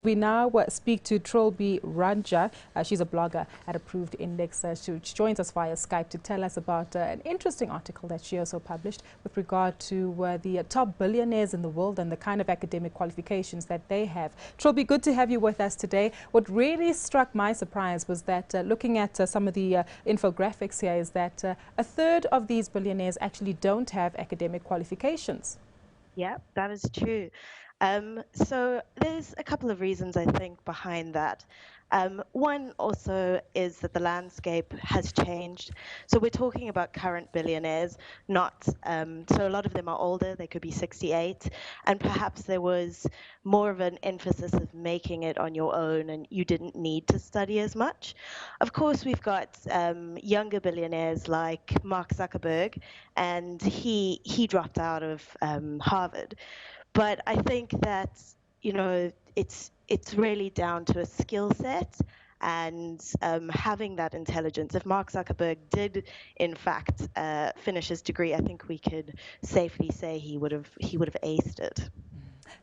We now speak to Trilby Rajna. She's a blogger at Approved Index. She joins us via Skype to tell us about an interesting article that she also published with regard to the top billionaires in the world and the kind of academic qualifications that they have. Trilby, good to have you with us today. What really struck my surprise was that looking at some of the infographics here is that a third of these billionaires actually don't have academic qualifications. Yeah, that is true. So there's a couple of reasons I think behind that. One also is that the landscape has changed. So we're talking about current billionaires, not, so a lot of them are older, they could be 68, and perhaps there was more of an emphasis of making it on your own and you didn't need to study as much. Of course, we've got younger billionaires like Mark Zuckerberg, and he dropped out of Harvard. But I think that, it's really down to a skill set and having that intelligence. If Mark Zuckerberg did, in fact, finish his degree, I think we could safely say he would have aced it.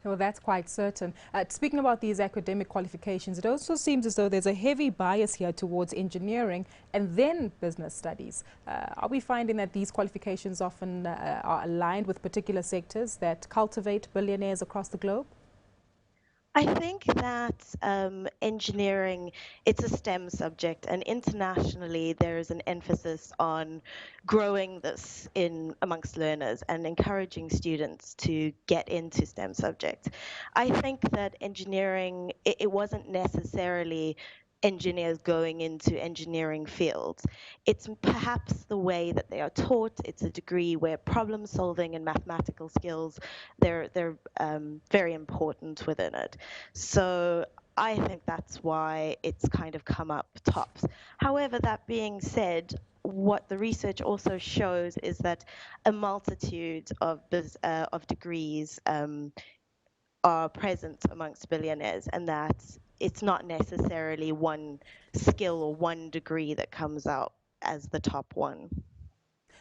Well, that's quite certain. Speaking about these academic qualifications, it also seems as though there's a heavy bias here towards engineering and then business studies. Are we finding that these qualifications often are aligned with particular sectors that cultivate billionaires across the globe? I think that engineering, it's a STEM subject, and internationally there is an emphasis on growing this in amongst learners and encouraging students to get into STEM subjects. I think that engineering, it wasn't necessarily engineers going into engineering fields. It's perhaps the way that they are taught. It's a degree where problem solving and mathematical skills, they're very important within it. So I think that's why it's kind of come up tops. However, that being said, what the research also shows is that a multitude of degrees are present amongst billionaires, and that it's not necessarily one skill or one degree that comes out as the top one.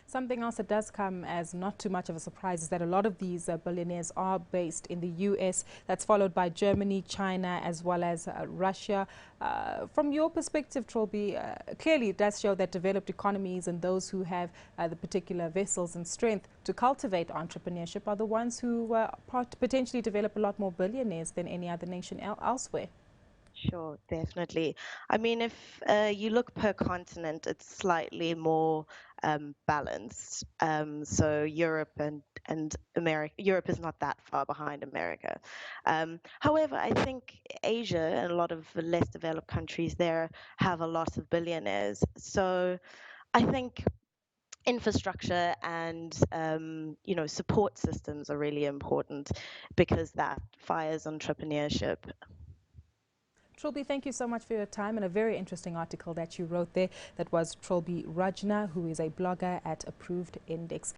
Something else that does come as not too much of a surprise is that a lot of these billionaires are based in the US. That's followed by Germany, China, as well as Russia. From your perspective, Trilby, clearly it does show that developed economies and those who have the particular vessels and strength to cultivate entrepreneurship are the ones who potentially develop a lot more billionaires than any other nation elsewhere. Sure, definitely. I mean, if you look per continent, it's slightly more balanced. So Europe and America, Europe is not that far behind America. However, I think Asia and a lot of the less developed countries there have a lot of billionaires. So I think infrastructure and support systems are really important because that fires entrepreneurship. Trilby, thank you so much for your time and a very interesting article that you wrote there. That was Trilby Rajna, who is a blogger at Approved Index.